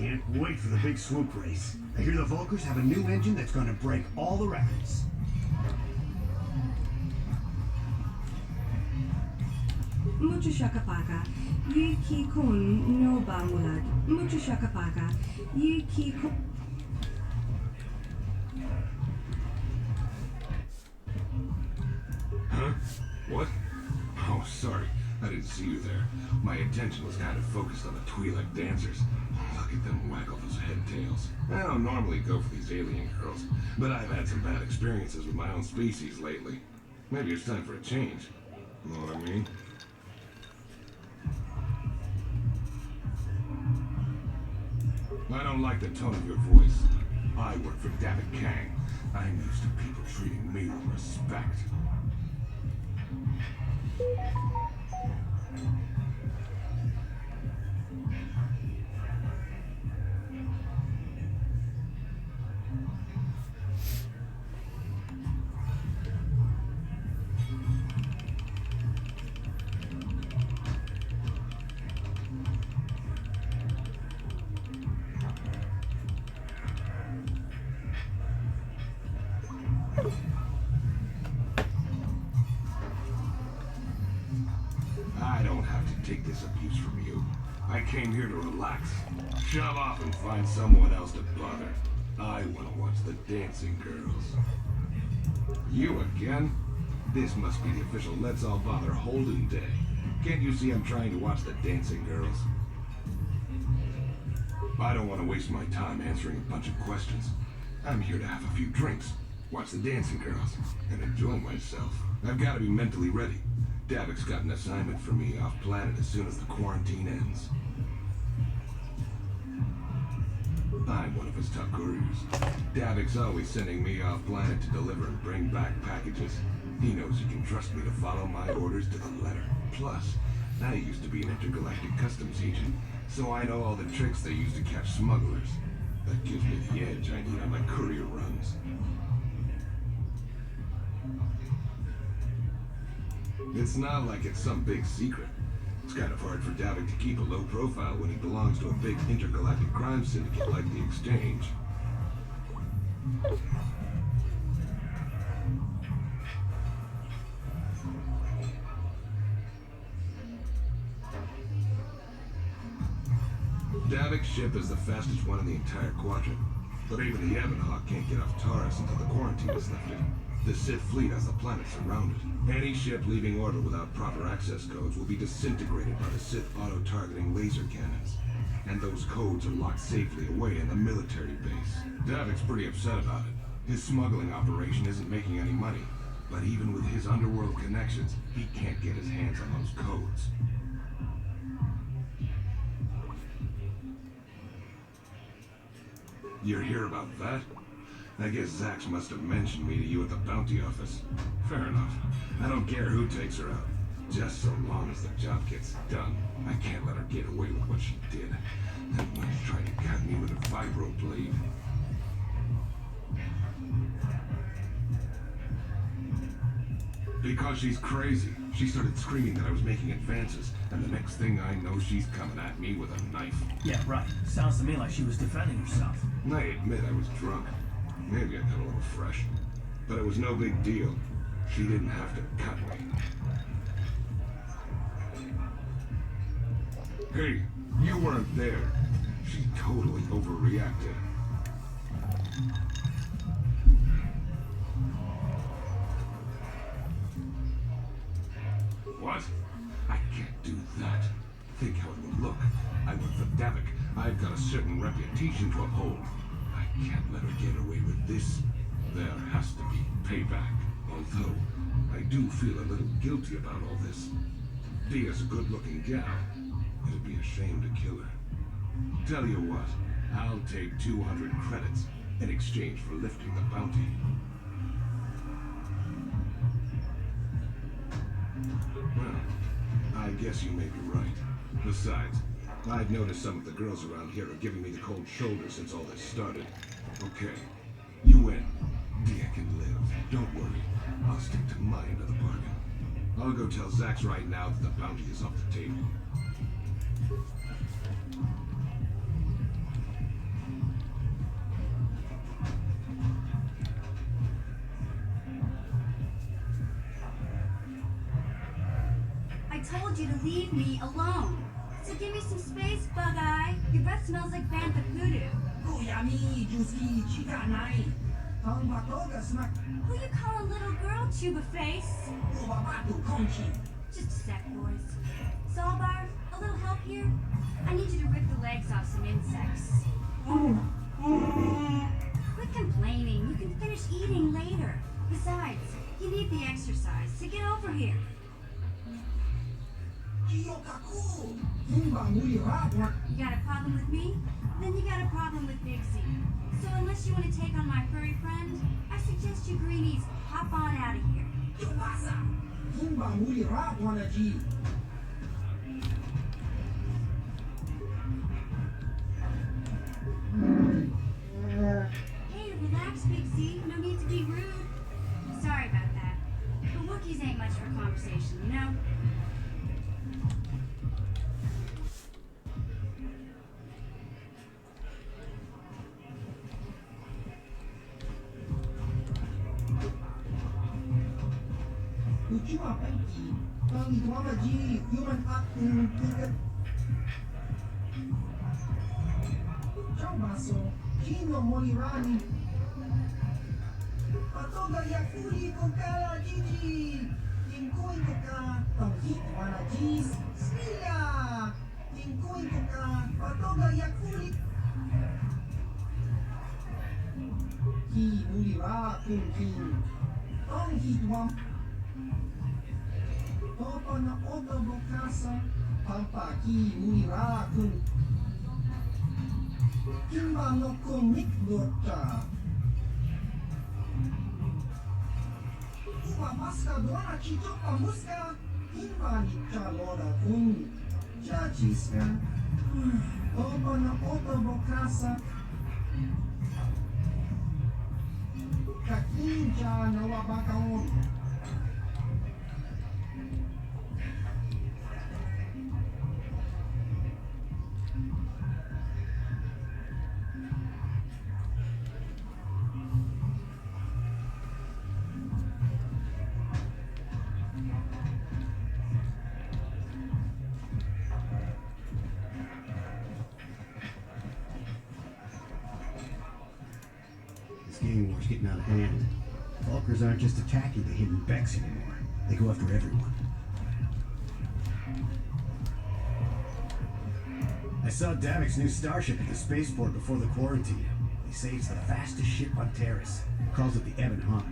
Can't wait for the big swoop race. I hear the Volkers have a new engine that's gonna break all the records. Mucho shakapaka. Yi ki kun no ba mulad. Mucho shakapaka. Yi ki kun. Huh? What? Oh, sorry. I didn't see you there. My attention was kind of focused on the Twi'lek dancers. Look at them waggle those head tails. I don't normally go for these alien girls, but I've had some bad experiences with my own species lately. Maybe it's time for a change. Know what I mean? I don't like the tone of your voice. I work for David Kang. I'm used to people treating me with respect. I don't have to take this abuse from you. I came here to relax. Shove off and find someone else to bother. I want to watch the dancing girls. You again? This must be the official Let's All Bother Holden Day. Can't you see I'm trying to watch the dancing girls? I don't want to waste my time answering a bunch of questions. I'm here to have a few drinks, watch the dancing girls, and enjoy myself. I've got to be mentally ready. Davik's got an assignment for me off-planet as soon as the quarantine ends. I'm one of his top couriers. Davik's always sending me off-planet to deliver and bring back packages. He knows he can trust me to follow my orders to the letter. Plus, I used to be an intergalactic customs agent, so I know all the tricks they use to catch smugglers. That gives me the edge I need on my courier runs. It's not like it's some big secret. It's kind of hard for Davik to keep a low profile when he belongs to a big intergalactic crime syndicate like the Exchange. Davik's ship is the fastest one in the entire quadrant, but even the Ebonhawk can't get off Taurus until the quarantine is lifted. The Sith fleet has the planet surrounded. Any ship leaving orbit without proper access codes will be disintegrated by the Sith auto-targeting laser cannons. And those codes are locked safely away in the military base. Davik's pretty upset about it. His smuggling operation isn't making any money, but even with his underworld connections, he can't get his hands on those codes. You're here about that? I guess Zax must have mentioned me to you at the bounty office. Fair enough. I don't care who takes her out. Just so long as the job gets done. I can't let her get away with what she did. That one's trying to cut me with a vibroblade. Because she's crazy. She started screaming that I was making advances, and the next thing I know, she's coming at me with a knife. Yeah, right. Sounds to me like she was defending herself. I admit I was drunk. Maybe I got a little fresh. But it was no big deal. She didn't have to cut me. Hey, you weren't there. She totally overreacted. What? I can't do that. Think how it would look. I work for Davik. I've got a certain reputation to uphold. I can't let her get away with this. There has to be payback. Although, I do feel a little guilty about all this. Dia's a good-looking gal. It'd be a shame to kill her. Tell you what, I'll take 200 credits in exchange for lifting the bounty. Well, I guess you may be right. Besides, I've noticed some of the girls around here are giving me the cold shoulder since all this started. Okay, you win. Dia can live. Don't worry. I'll stick to my end of the bargain. I'll go tell Zax right now that the bounty is off the table. told you to leave me alone. So give me some space, Bug-Eye. Your breath smells like bantha voodoo. Who you calling little girl, Chuba Face? Just a sec, boys. Zalbar, a little help here? I need you to rip the legs off some insects. Quit complaining. You can finish eating later. Besides, you need the exercise, so get over here. You got a problem with me? Then you got a problem with Big Z. So unless you want to take on my furry friend, I suggest you greenies hop on out of here. Hey, relax, Big Z. No need to be rude. Sorry about that. But Wookiees ain't much for conversation, you know? This gang war's getting out of hand. Vulkars aren't just attacking the hidden Becks anymore. They go after everyone. I saw Davik's new starship at the spaceport before the quarantine. They say it's the fastest ship on Terrace. Calls it the Ebon Hawk.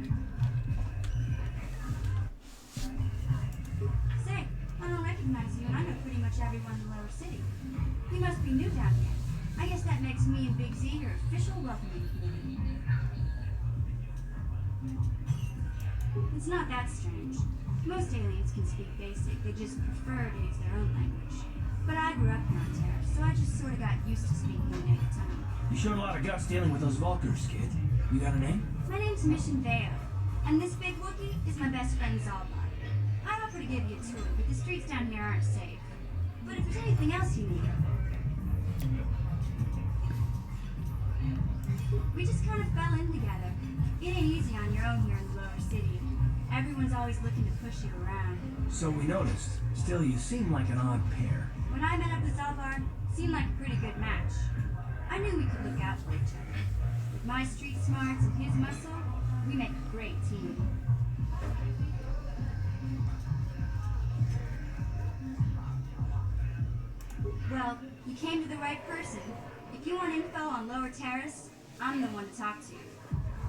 Say, I don't recognize you, and I know pretty much everyone in the lower city. You must be new down here. I guess that makes me and Big Z your official welcoming committee. It's not that strange. Most aliens can speak basic, they just prefer to use their own language. But I grew up here on Terrace, so I just sort of got used to speaking the native tongue. You showed a lot of guts dealing with those Vulkars, kid. You got a name? My name's Mission Veo, and this big Wookiee is my best friend Zalbar. I'd offer to give you a tour, but the streets down here aren't safe. But if there's anything else you need... We just kind of fell in together. It ain't easy on your own here in the lower city. Everyone's always looking to push you around. So we noticed. Still, you seem like an odd pair. When I met up with Zalbar, it seemed like a pretty good match. I knew we could look out for each other. With my street smarts and his muscle, we make a great team. Well, you came to the right person. If you want info on Lower Terrace, I'm the one to talk to.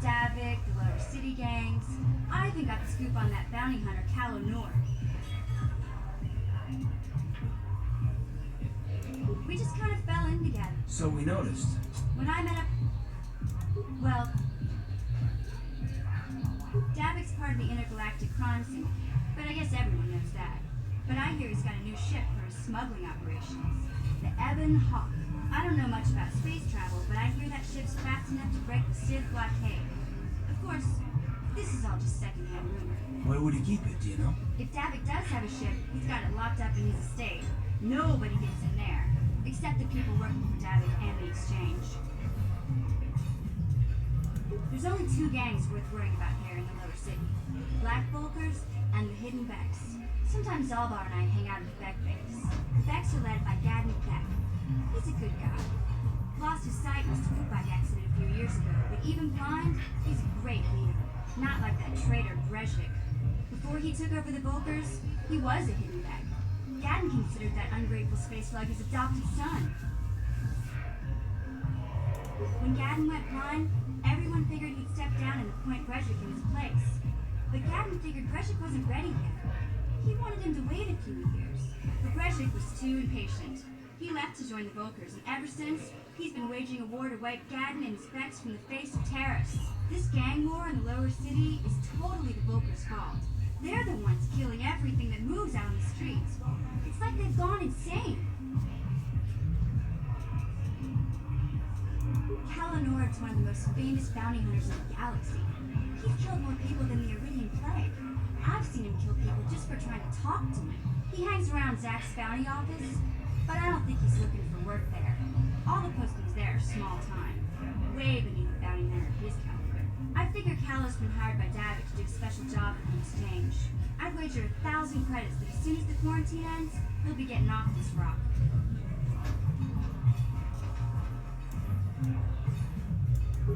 Davik, the Lower City gangs. I even got the scoop on that bounty hunter, Callow Nord. We just kind of fell in together. So we noticed. When I met up... Well... Davik's part of the intergalactic crime scene, but I guess everyone knows that. But I hear he's got a new ship for his smuggling operations. The Ebon Hawk. I don't know much about space travel, but I hear that ship's fast enough to break the Sith blockade. Of course, this is all just secondhand rumor. Where would he keep it, do you know? If Davik does have a ship, he's got it locked up in his estate. Nobody gets in there, except the people working for Davik and the Exchange. There's only two gangs worth worrying about here in the lower city. Black Vulkars and the Hidden Becks. Sometimes Zalbar and I hang out at the Beck base. The Becks are led by Gadden Beck. He's a good guy. Lost his sight in a swoop bike accident a few years ago, but even blind, he's a great leader. Not like that traitor Brezhik. Before he took over the Volkers, he was a Hidden Beck. Gadden considered that ungrateful space slug his adopted son. When Gadden went blind, everyone figured he'd step down and appoint Brezhik in his place. But Gadden figured Brezhik wasn't ready yet. He wanted him to wait a few years. But Brezhik was too impatient. He left to join the Volkers, and ever since, he's been waging a war to wipe Gadden and his Becks from the face of Terrace. This gang war in the lower city is totally the Volkers' fault. They're the ones killing everything that moves out on the streets. It's like they've gone insane. Kalanord's one of the most famous bounty hunters in the galaxy. He's killed more people than the Iridian Plague. I've seen him kill people just for trying to talk to me. He hangs around Zach's bounty office, but I don't think he's looking for work there. All the postings there are small time, way beneath the bounty hunter of his caliber. I figure Kalo's been hired by Davik to do a special job for the exchange. I'd wager 1,000 credits that as soon as the quarantine ends, he'll be getting off this rock.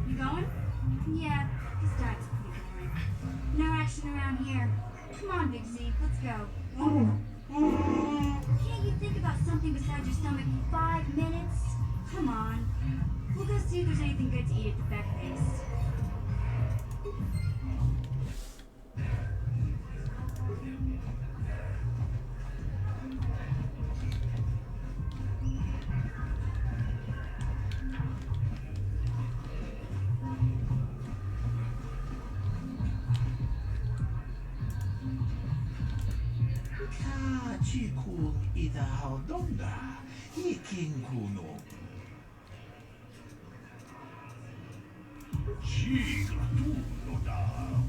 You going? Yeah, this diet's pretty boring. No action around here. Come on, Big Z, let's go. Can't you think about something besides your stomach for 5 minutes? Come on. We'll go see if there's anything good to eat at the Beck base. Chikun ida haudonda, ikin kuno. Chigra tudo da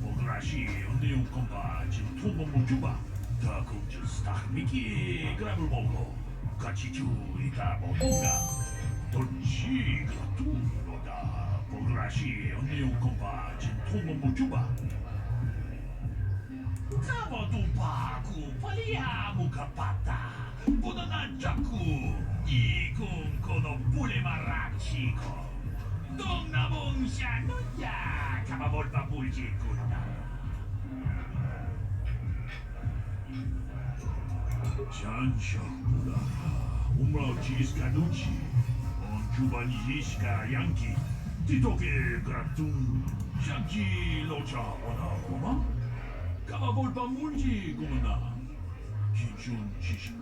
pograshi onde o combate tudo mujuba. Da kunja stahmiki grabul bongo. Kachichu ida bonga. Chigra tudo da pograshi onde o combate tudo mujuba. Kama tupaku paliamu kapata Budanajaku Ikun kono pule marachiko Donna monsha noya Kama volpa pulji kuna Chanchakura Umrao chiska nuchi On chubani yishka yanki Titoke gratun Shanki locha ona oma Kama volpa munji gumana Kinchun chishi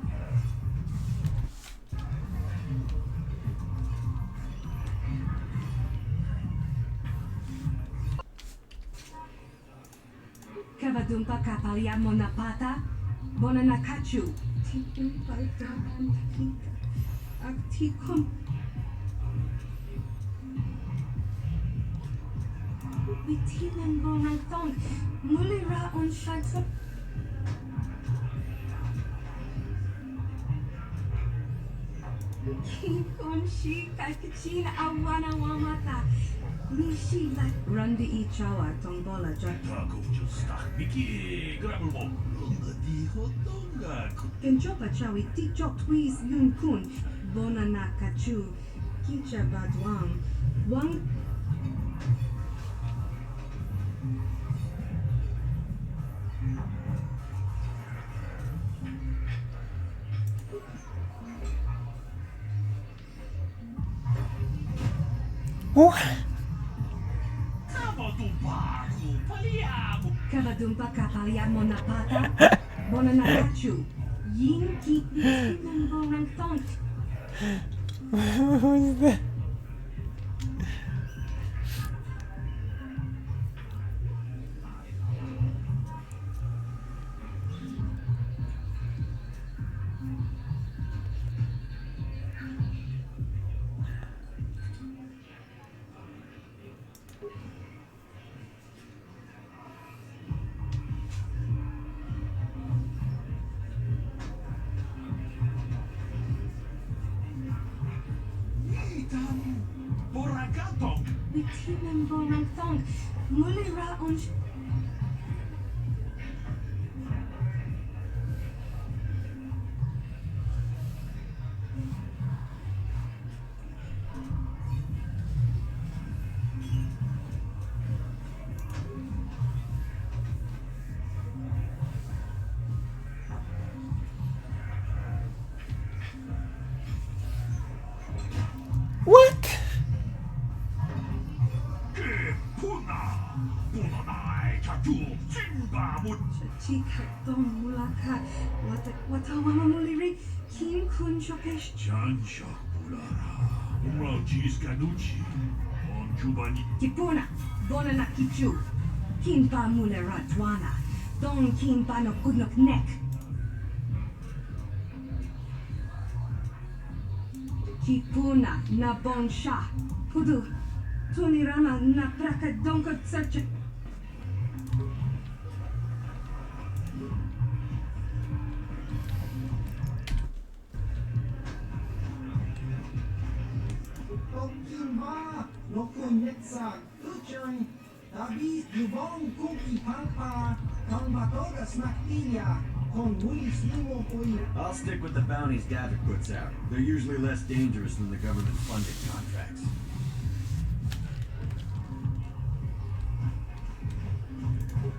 Kavadumpa kapaliamo na pata, bona na kachu. Tikun paltahan takita, aktikon. Bitimen bonang thong, mulira on shaito. Kikon shi kakachina awana wamata. Mishi like Rundi Ichawa Tombola Jack. Taco just miki grabul mo Lunga di hotonga Kenchopa Chawi Tichok Twis Yun Kun Bona Nakachu Kicha Badwang Wang Kavadumpa kapaliamo na pata, bona na kachu. Yin ki istinan bonang thong. What is that? Bitimen bonang thong. Mulira on Chikatom mulaka. Watawamamuliri. Kim kun shokesh. 잔적 불아라. umrao Giscanucci. On Giovanni. Kipuna. Bona na kichu. Kimpa mulera dwana. Don kimpa no kudnok nek. Kipuna na bon sha. Pudu. Tunirana na praka donko tserche. Okimba, Lokunetsa, Kuchang, Dabi, Yvonne, Cookie, Pampa, Pambatoga, Snaktilia, Con Willis, Limo, Oya. I'll stick with the bounties Davik puts out. They're usually less dangerous than the government-funded contracts.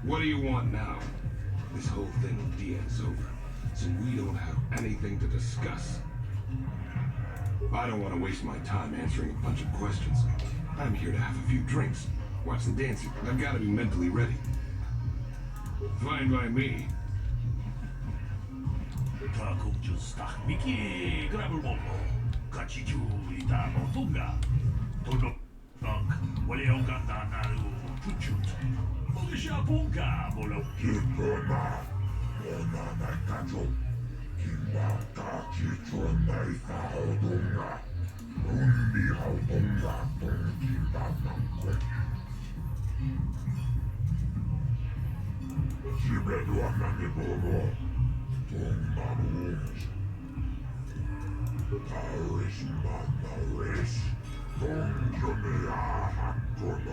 What do you want now? This whole thing with Dian's over, so we don't have anything to discuss. I don't want to waste my time answering a bunch of questions. I'm here to have a few drinks, watch the dancing. I've got to be mentally ready. Fine by me. 다 공주 스탁 미끼 그랍을 먹고 같이 주이다 어떤가 돈도 unk 원래 온간다 나루 부추 먹으셔 본가 몰라 기뻐나 너나 가족 김밥 같이 좋나이 사오동가 운비하오동가 동김밥 남고 집에도 안 나게 보고 동나무 Paris Manaris 동전이야 학교는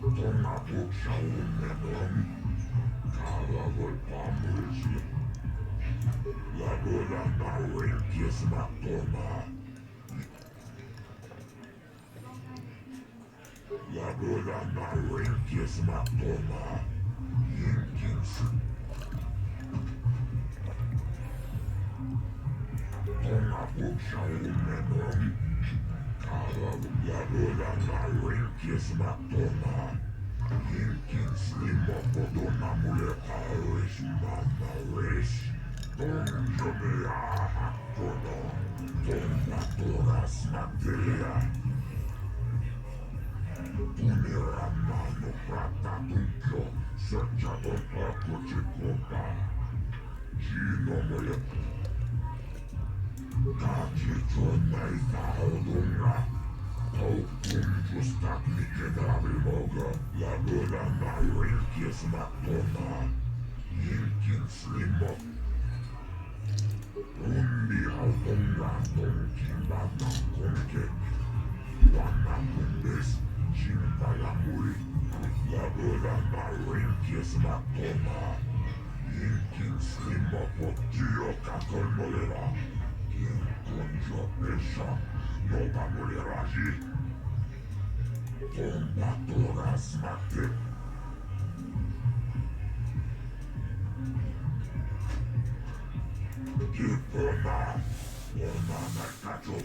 동나무 샤우면은 가락을 파물지 라보라 나웬 기스막도나 라보라 나웬 기스막도나 인긴스 동아북 샤우면은 가라블라블라 나웬 기스막도나 인긴스 먹고도 나무에 파리스 만나리스 동점이야 학교는 동나토라 스막들이야 Un'era mano fratta tutto, sorgiato poco ci copa. Gino moje. Kaci czonaj zahodunga. To kunju stak mi kiedawy moga. Lagoda na rynkie smaktona. Jinkin slimo. Undi haldunga, donkin badna konke. Wana kundis. Simpalambuli, laboda na rynkie smaktona. Inkin slimo pottio kakolmolera. Inkonjo pesha, noba moleraji. Tombatora smakte. Kipona, ona nakacho.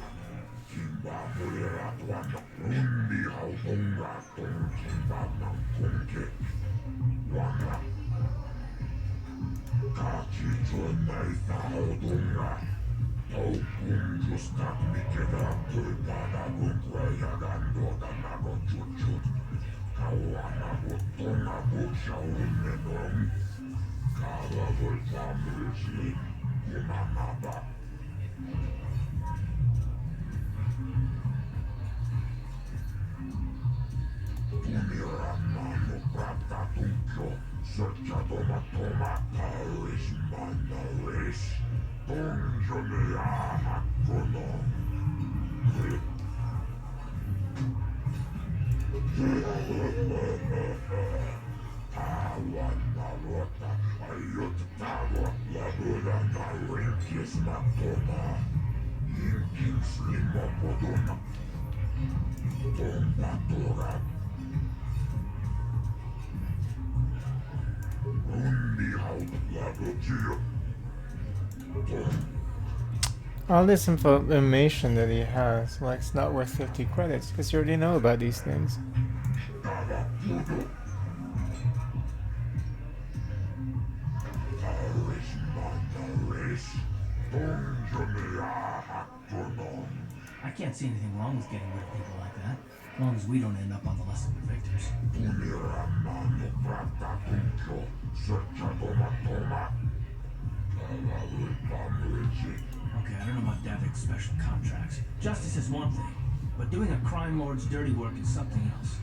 Kimba mulera tuana, undi haudonga ton kimba nang konke. Wana. Kachi chonai sa haudonga. Tau kunju stak mikeda tulpada gunkwa yagando danago chuchut. Kawana botona buksha umenom. Kala volta mulslim, kumanaba. Uniranno pratta tutto, sorciato ma Paris Manaris, dongione a haccono. Awanna rota, aiut tavo, labora na rinkies matona, inkin slimo podona, tombatora. All this information that he has, like, it's not worth 50 credits because you already know about these things. I can't see anything wrong with getting rid of people like that, as long as we don't end up on the list of the victors. Okay, I don't know about Davik's special contracts. Justice is one thing, but doing a crime lord's dirty work is something else.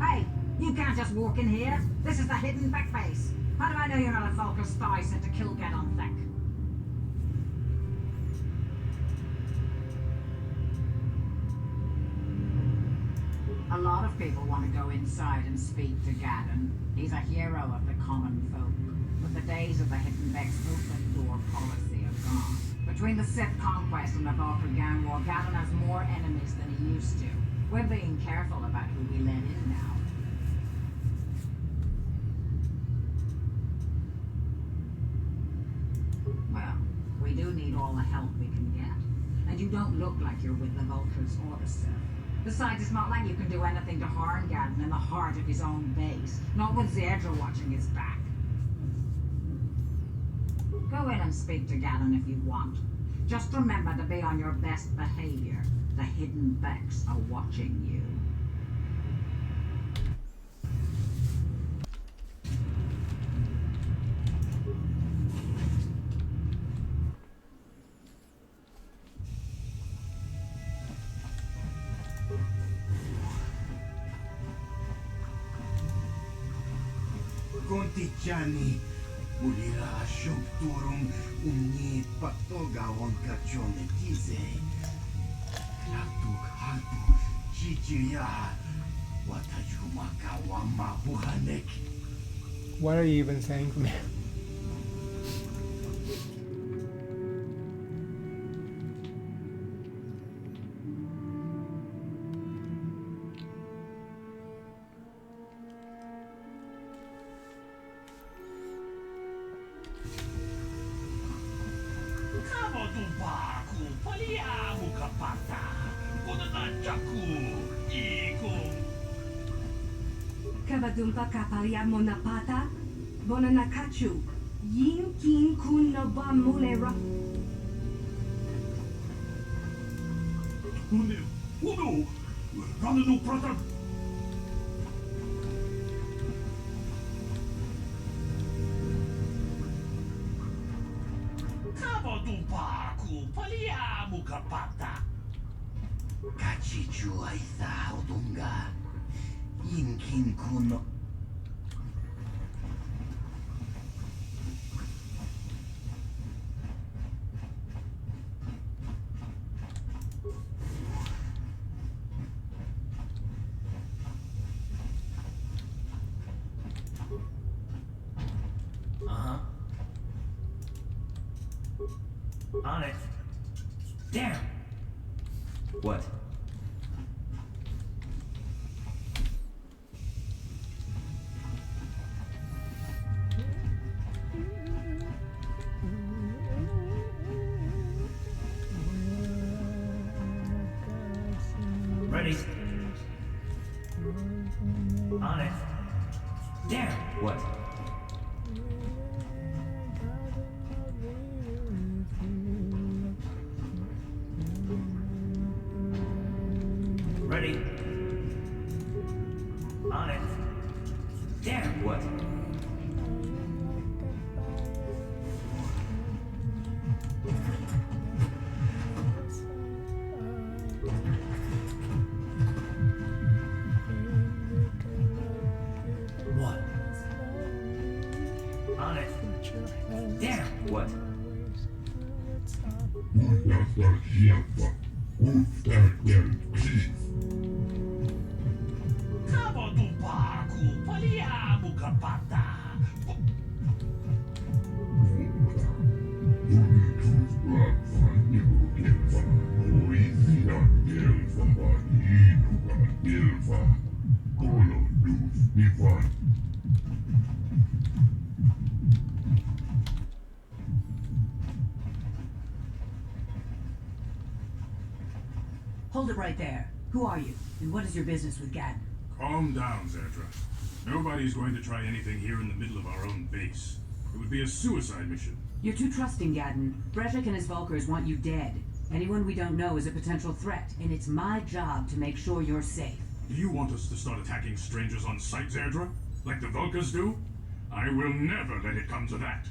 Hey, you can't just walk in here. This is the hidden back base. How do I know you're not a Falker spy sent to kill Gad on Thek? A lot of people want to go inside and speak to Gaddon. He's a hero of the common folk. But the days of the hidden Beck's open door policy are gone. Between the Sith conquest and the Valkyrie gang war, Gaddon has more enemies than he used to. We're being careful about who we let in now. Well, we do need all the help we can get. And you don't look like you're with the Vultures or the Sith. Besides, it's not like you can do anything to harm Gaddon in the heart of his own base. Not with Zedra watching his back. Go in and speak to Gaddon if you want. Just remember to be on your best behavior. The hidden Vex are watching you. Contigiani, ulira shopturum umni patoga on caccione tize. Latuk halpu chichiya watajumaka wama buhanek. What are you even saying to me? Kavadumpa kapaya monapata, bonanakachu, yin kin kun no ba mulera. Uno, run no brother. Kavadumpa ku paliamu kapata. Kachichu aitha odunga. Yinkin kuno. On it. Damn. What? Ready. On it. Damn. What? Ready. On it. Damn. What? What? On it. Damn. What? Kavadumpa ku paliamu kapata. Hold it right there. Who are you? And what is your business with Gaddon? Calm down, Zerdra. Nobody's going to try anything here in the middle of our own base. It would be a suicide mission. You're too trusting, Gaddon. Brejik and his Vulkars want you dead. Anyone we don't know is a potential threat, and it's my job to make sure you're safe. Do you want us to start attacking strangers on sight, Zerdra? Like the Vulkars do? I will never let it come to that.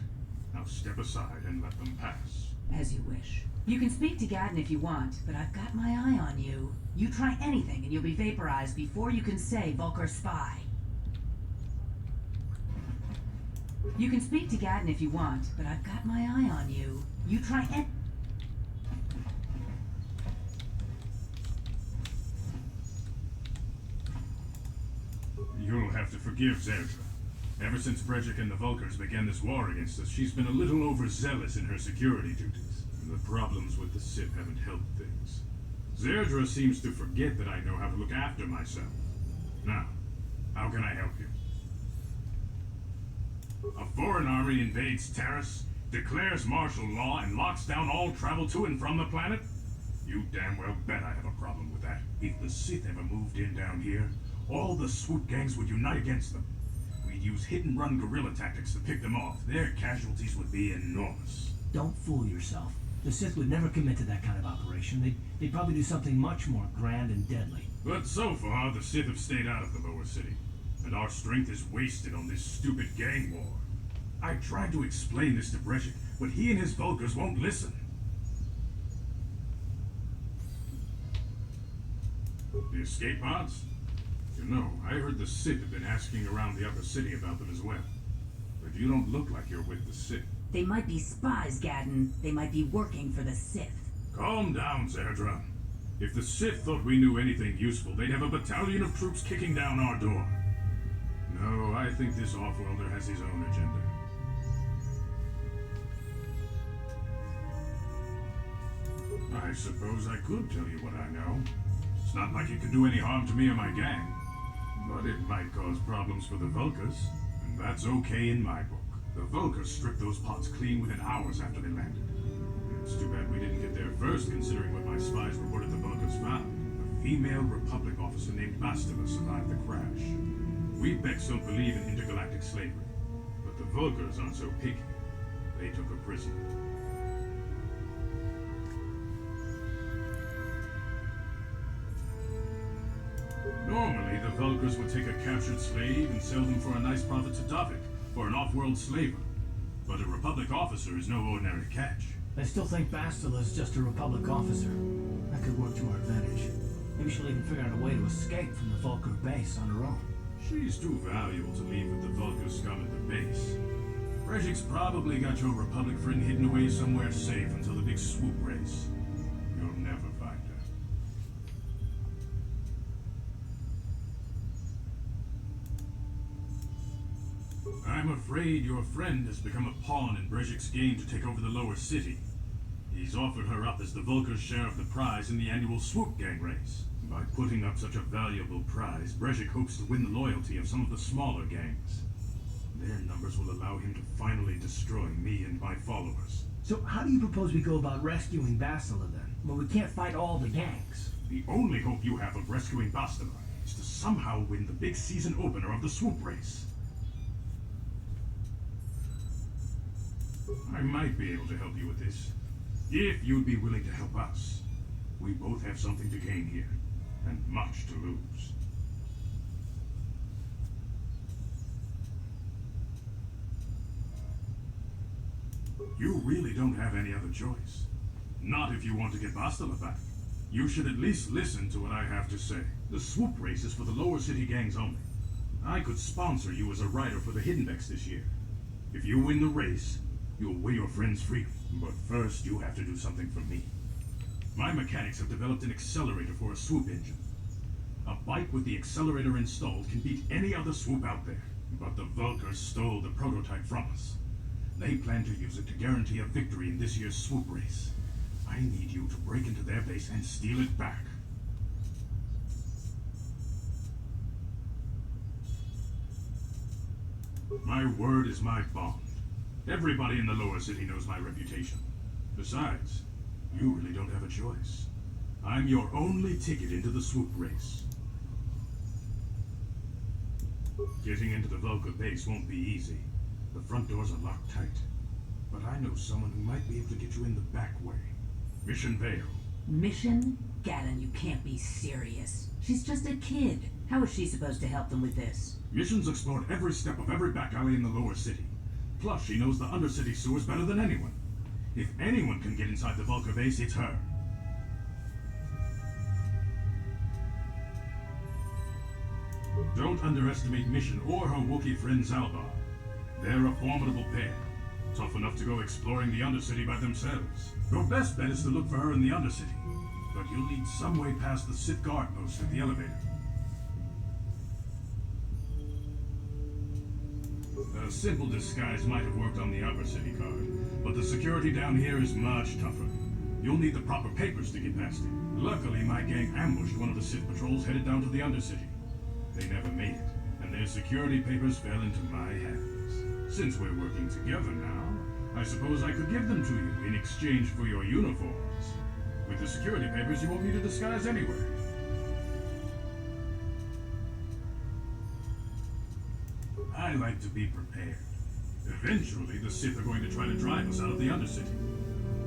Now step aside and let them pass. As you wish. You can speak to Gaddon if you want, but I've got my eye on you. You try anything and you'll be vaporized before you can say Vulkar spy. You can speak to Gaddon if you want, but I've got my eye on you. You try You'll have to forgive Zerdra. Ever since Brejik and the Vulkars began this war against us, she's been a little overzealous in her security duties. And the problems with the Sith haven't helped things. Zerdra seems to forget that I know how to look after myself. Now, how can I help you? A foreign army invades Taris, declares martial law, and locks down all travel to and from the planet? You damn well bet I have a problem with that. If the Sith ever moved in down here, all the swoop gangs would unite against them. We could use hit-and-run guerrilla tactics to pick them off, their casualties would be enormous. Don't fool yourself. The Sith would never commit to that kind of operation. They'd probably do something much more grand and deadly. But so far, the Sith have stayed out of the lower city, and our strength is wasted on this stupid gang war. I tried to explain this to Brezhik, but he and his Vulkars won't listen. The escape pods? You know, I heard the Sith have been asking around the upper city about them as well. But you don't look like you're with the Sith. They might be spies, Gadden. They might be working for the Sith. Calm down, Zerdra. If the Sith thought we knew anything useful, they'd have a battalion of troops kicking down our door. No, I think this off-worlder has his own agenda. I suppose I could tell you what I know. It's not like it could do any harm to me or my gang. But it might cause problems for the Vulkars, and that's okay in my book. The Vulkars stripped those pods clean within hours after they landed. It's too bad we didn't get there first, considering what my spies reported the Vulkars found. A female Republic officer named Bastila survived the crash. We Becks don't believe in intergalactic slavery, but the Vulkars aren't so picky. They took her prisoner. Normally, the Vulkars would take a captured slave and sell them for a nice profit to Davik, for an off-world slaver. But a Republic officer is no ordinary catch. I still think Bastila's just a Republic officer. That could work to our advantage. Maybe she'll even figure out a way to escape from the Vulkar base on her own. She's too valuable to leave with the Vulkar scum at the base. Brezhik's probably got your Republic friend hidden away somewhere safe until the big swoop race. You'll never find her. I'm afraid your friend has become a pawn in Brezhik's game to take over the lower city. He's offered her up as the Vulkar's share of the prize in the annual swoop gang race. By putting up such a valuable prize, Brezhik hopes to win the loyalty of some of the smaller gangs. Their numbers will allow him to finally destroy me and my followers. So how do you propose we go about rescuing Bastila then? Well, we can't fight all the gangs. The only hope you have of rescuing Bastila is to somehow win the big season opener of the swoop race. I might be able to help you with this, if you'd be willing to help us. We both have something to gain here, and much to lose. You really don't have any other choice. Not if you want to get Bastila back. You should at least listen to what I have to say. The swoop race is for the lower city gangs only. I could sponsor you as a rider for the Hidden Becks this year. If you win the race, you'll win your friend's freedom. But first, you have to do something for me. My mechanics have developed an accelerator for a swoop engine. A bike with the accelerator installed can beat any other swoop out there. But the Vulkars stole the prototype from us. They plan to use it to guarantee a victory in this year's swoop race. I need you to break into their base and steal it back. My word is my bond. Everybody in the lower city knows my reputation. Besides, you really don't have a choice. I'm your only ticket into the swoop race. Getting into the Vulkar base won't be easy. The front doors are locked tight. But I know someone who might be able to get you in the back way. Mission Vale. Mission? Gadden, you can't be serious. She's just a kid. How is she supposed to help them with this? Mission's explored every step of every back alley in the lower city. Plus, she knows the undercity sewers better than anyone. If anyone can get inside the Vulkar base, it's her. Don't underestimate Mission or her Wookiee friend Zalbar. They're a formidable pair, tough enough to go exploring the Undercity by themselves. Your best bet is to look for her in the Undercity, but you'll need some way past the Sith guard post at the elevator. A simple disguise might have worked on the Upper City card, but the security down here is much tougher. You'll need the proper papers to get past it. Luckily, my gang ambushed one of the Sith patrols headed down to the Undercity. They never made it, and their security papers fell into my hands. Since we're working together now, I suppose I could give them to you in exchange for your uniforms. With the security papers, you won't need a disguise anyway. I like to be prepared. Eventually, the Sith are going to try to drive us out of the Undercity.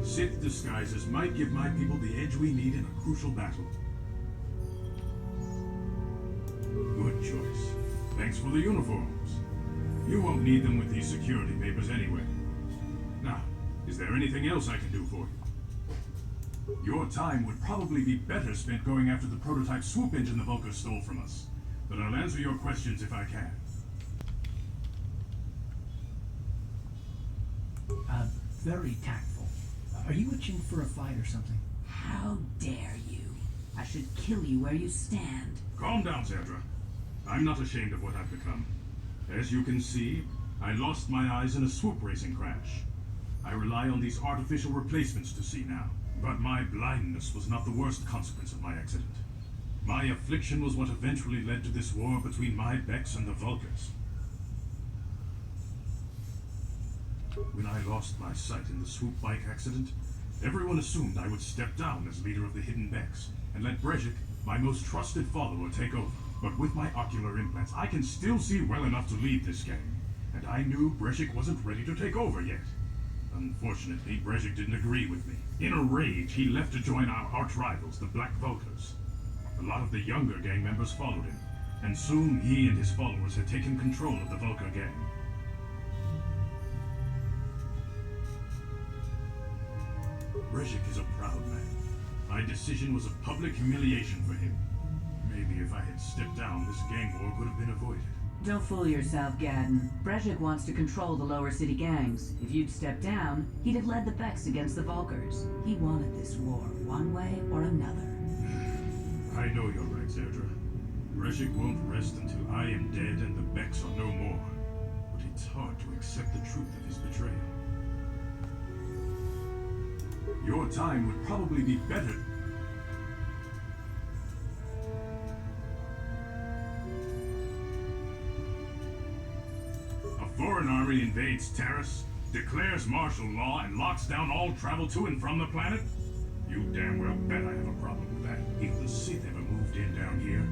Sith disguises might give my people the edge we need in a crucial battle. Good choice. Thanks for the uniforms. You won't need them with these security papers anyway. Now, is there anything else I can do for you? Your time would probably be better spent going after the prototype swoop engine the Vulkars stole from us. But I'll answer your questions if I can. Very tactful. Are you itching for a fight or something? How dare you? I should kill you where you stand. Calm down, Zerdra. I'm not ashamed of what I've become. As you can see, I lost my eyes in a swoop racing crash. I rely on these artificial replacements to see now. But my blindness was not the worst consequence of my accident. My affliction was what eventually led to this war between my Becks and the Vulkars. When I lost my sight in the swoop bike accident, everyone assumed I would step down as leader of the hidden Becks and let Brejik, my most trusted follower, take over. But with my ocular implants, I can still see well enough to lead this gang, and I knew Brejik wasn't ready to take over yet. Unfortunately, Brejik didn't agree with me. In a rage, he left to join our arch-rivals, the Black Vulkars. A lot of the younger gang members followed him, and soon he and his followers had taken control of the Vulkar gang. Brejik is a proud man. My decision was a public humiliation for him. Maybe if I had stepped down, this gang war could have been avoided. Don't fool yourself, Gadden. Brejik wants to control the lower city gangs. If you'd stepped down, he'd have led the Becks against the Vulkars. He wanted this war, one way or another. I know you're right, Zerdra. Brejik won't rest until I am dead and the Becks are no more. But it's hard to accept the truth of his betrayal. Your time would probably be better. A foreign army invades Taris, declares martial law, and locks down all travel to and from the planet? You damn well bet I have a problem with that. If the Sith ever moved in down here,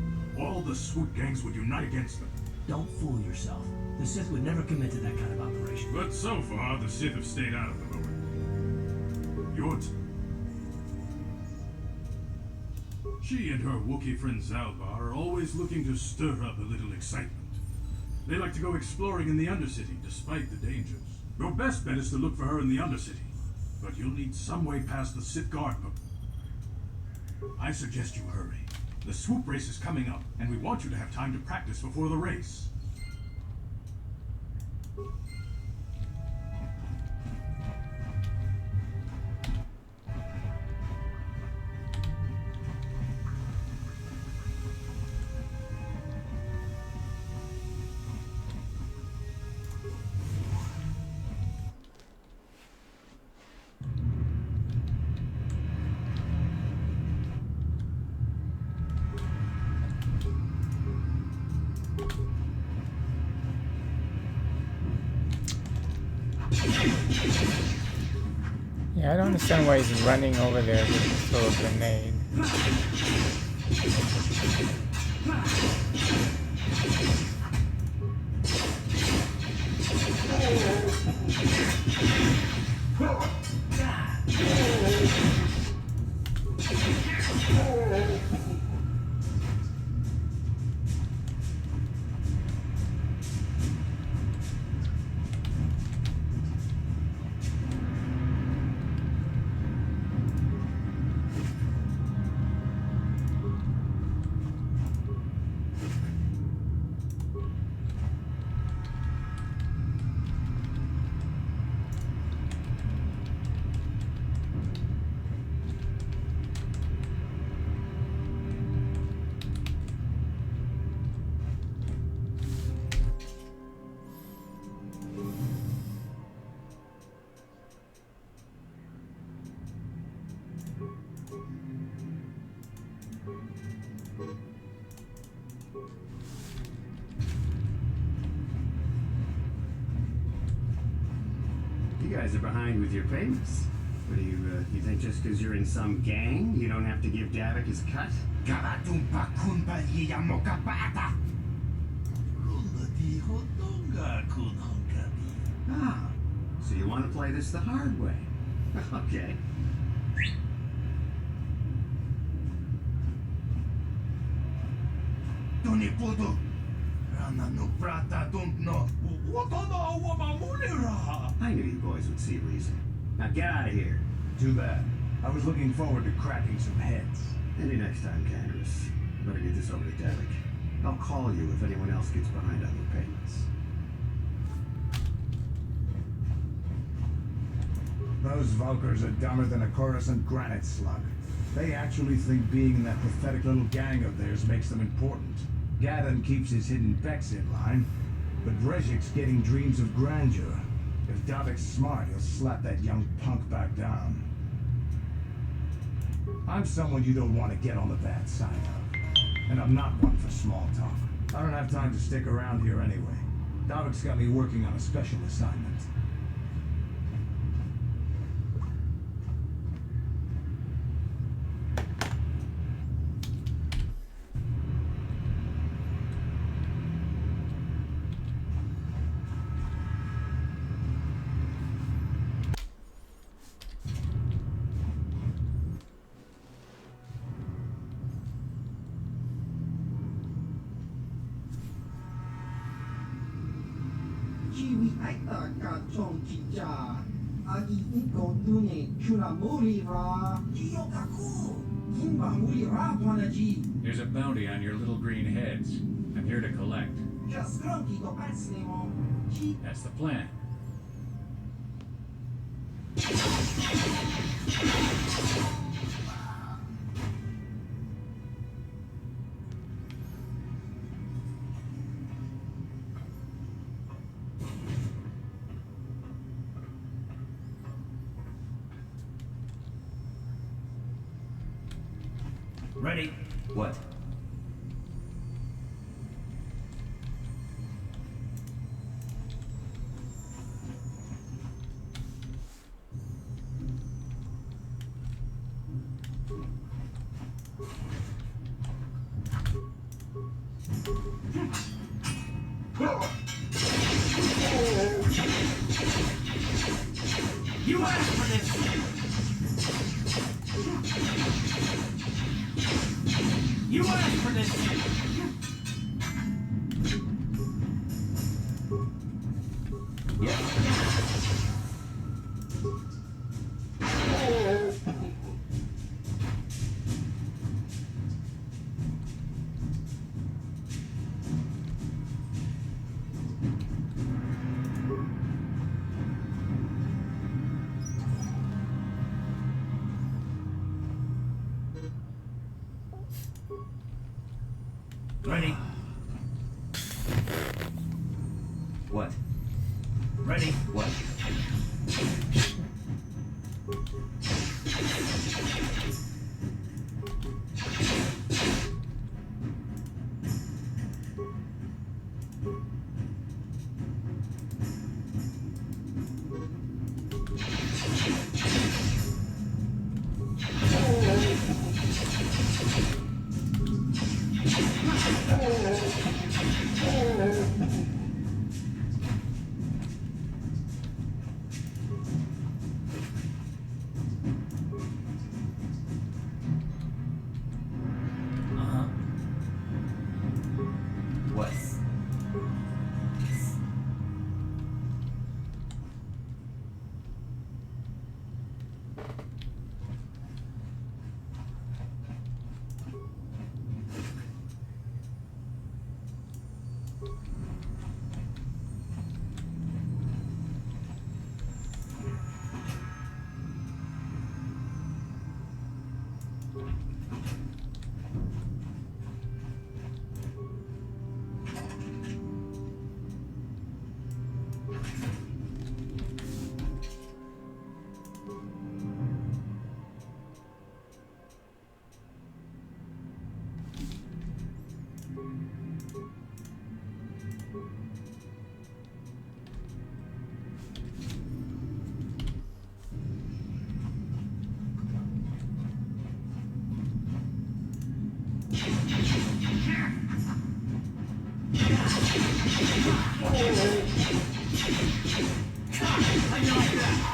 all the swoop gangs would unite against them. Don't fool yourself. The Sith would never commit to that kind of operation. But so far, the Sith have stayed out of the lower. She and her Wookiee friend Zalbar are always looking to stir up a little excitement. They like to go exploring in the Undercity, despite the dangers. Your best bet is to look for her in the Undercity, but you'll need some way past the Sith Guard. I suggest you hurry. The swoop race is coming up, and we want you to have time to practice before the race. Yeah, I don't understand why he's running over there to throw a grenade. You guys are behind with your payments. What do you think just because you're in some gang, you don't have to give Davik his cut? Ah, so you want to play this the hard way? Okay. Tony Puto. Rana no prata don't know. What on the I knew you boys would see reason. Now get out of here. Too bad. I was looking forward to cracking some heads. Any next time, Candace. I better get this over to Derek. I'll call you if anyone else gets behind on their payments. Those Valkyrs are dumber than a Coruscant granite slug. They actually think being in that pathetic little gang of theirs makes them important. Gadon keeps his hidden Vex in line, but Brezhik's getting dreams of grandeur. If Davik's smart, he'll slap that young punk back down. I'm someone you don't want to get on the bad side of. And I'm not one for small talk. I don't have time to stick around here anyway. Davik's got me working on a special assignment. Chiwi aita ka chong chicha. Agi iko dune kura muri ra. Kiyo kaku. Kimba muri ra panaji. There's a bounty on your little green heads. I'm here to collect. Just grunky to patsnemo. That's the plan. Ready? What? You asked for this! You asked for this! Ready? What? Ready? What? What? How you like that?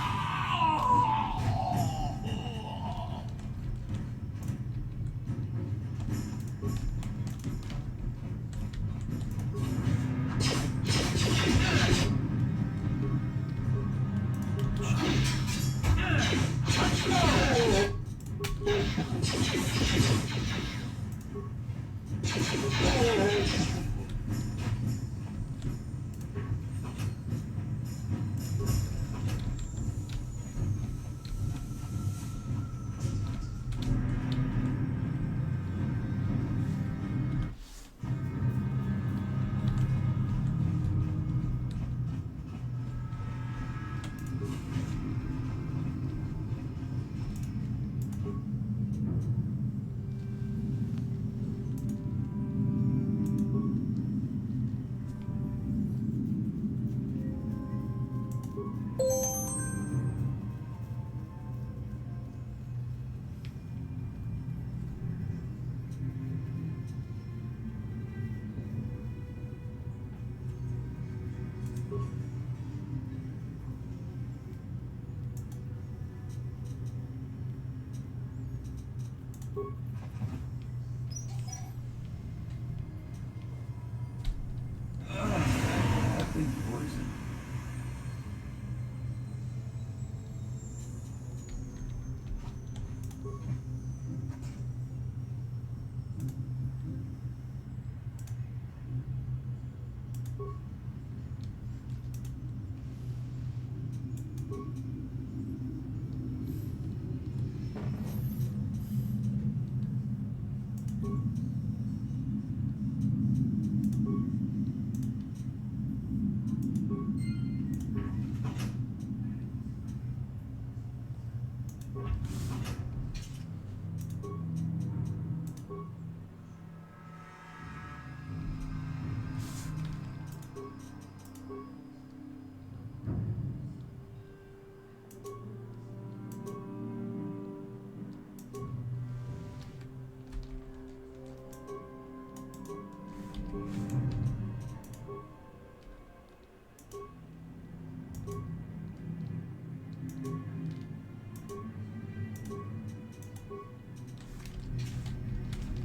That thing poison.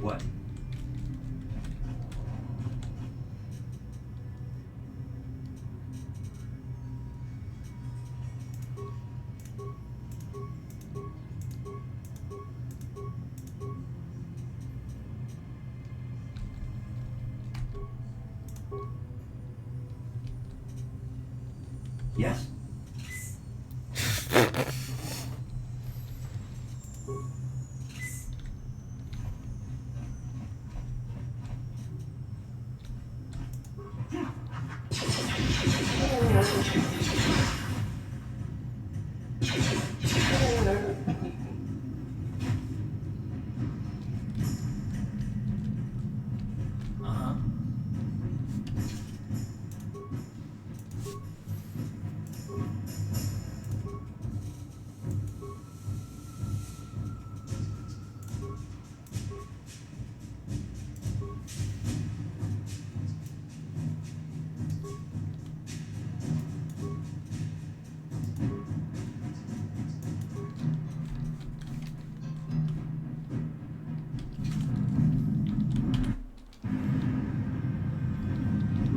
What? Yes? Uh-huh.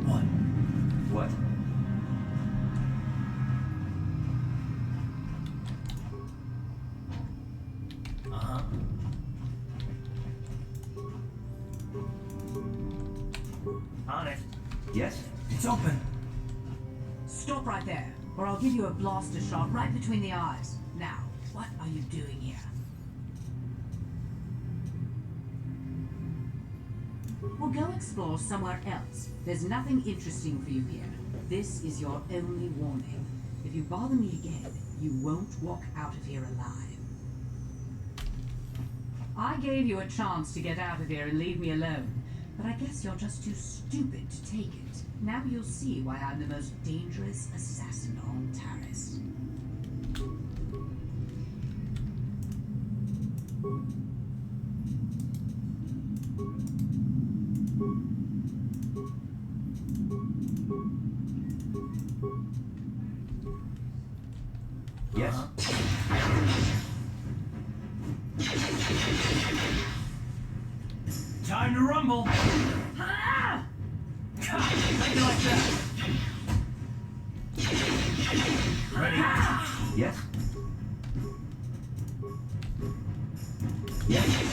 What? What? Uh-huh. On it. Yes? It's open. Stop right there, or I'll give you a blaster shot right between the eyes. Now, what are you doing here? Well, go explore somewhere else. There's nothing interesting for you here. This is your only warning. If you bother me again, you won't walk out of here alive. I gave you a chance to get out of here and leave me alone, but I guess you're just too stupid to take it. Now you'll see why I'm the most dangerous assassin on Taris. Yes. Time to rumble. Ah! God, make it like that. Ready? Yes. Yes.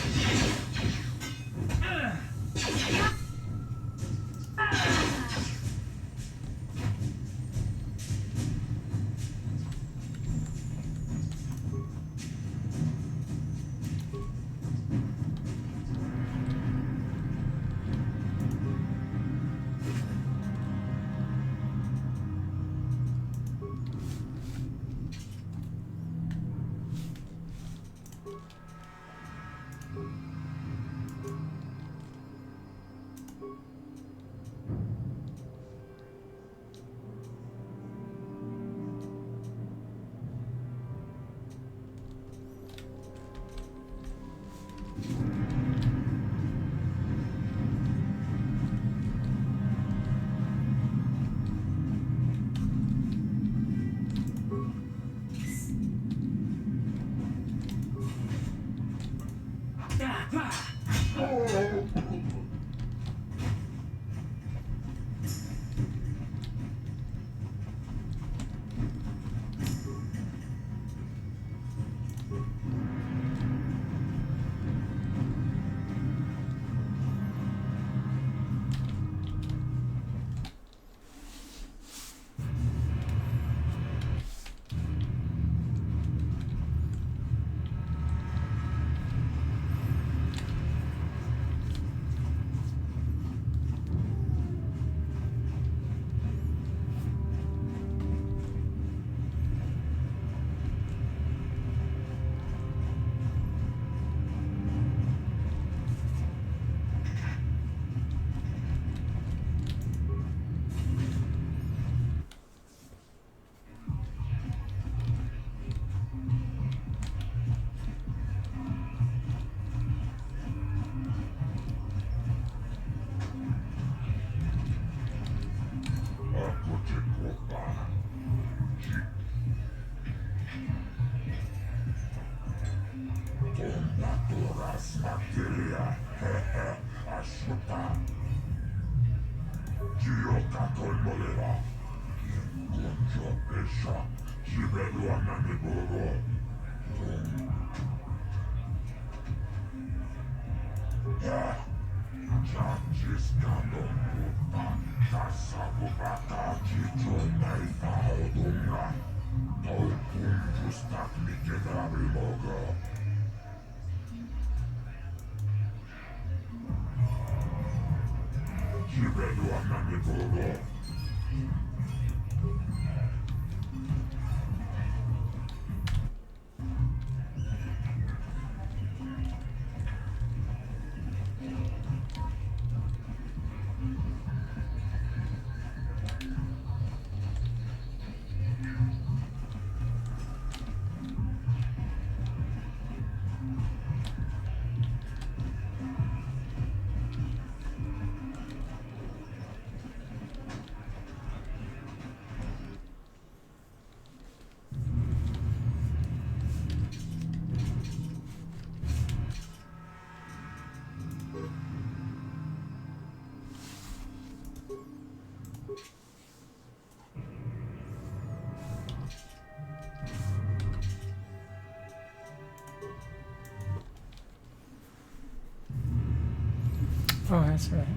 Oh, that's right.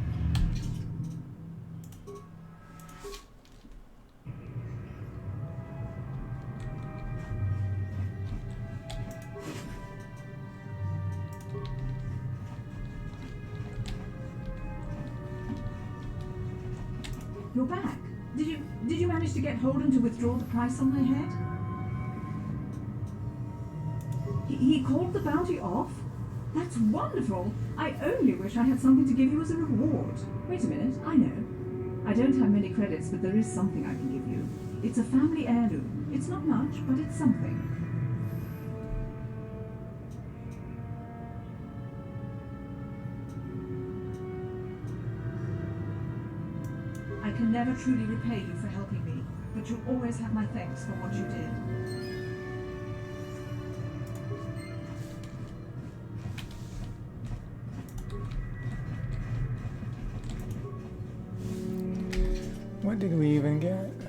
You're back. Did you manage to get Holden to withdraw the price on my head? He called the bounty off? That's wonderful. I only wish I had something to give you as a reward. Wait a minute, I know. I don't have many credits, but there is something I can give you. It's a family heirloom. It's not much, but it's something. I can never truly repay you for helping me, but you'll always have my thanks for what you did. did we even get?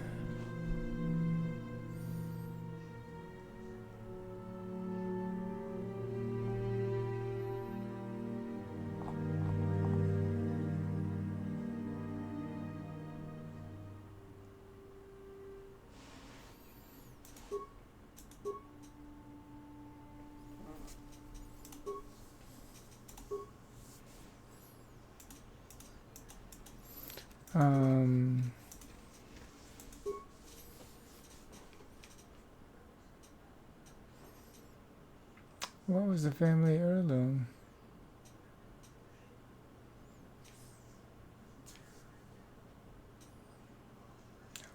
What was the family heirloom?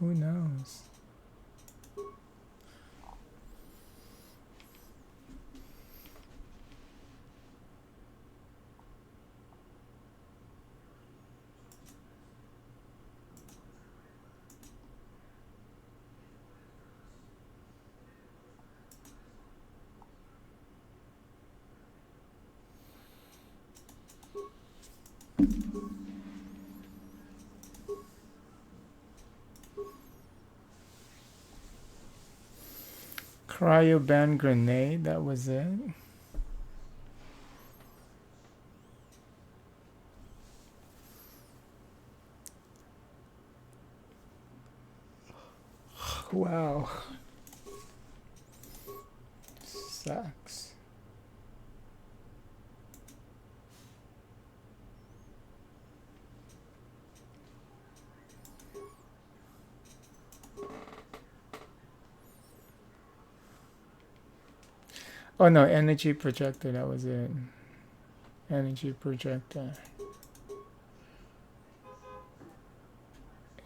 Who knows? Cryoban grenade, that was it. Wow. Sucks. Oh no, energy projector, that was it. Energy projector.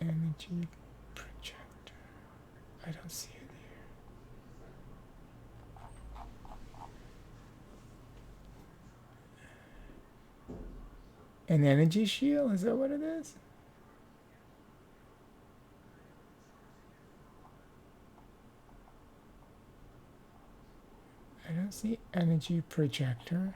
Energy projector. I don't see it here. An energy shield? Is that what it is? I don't see energy projector.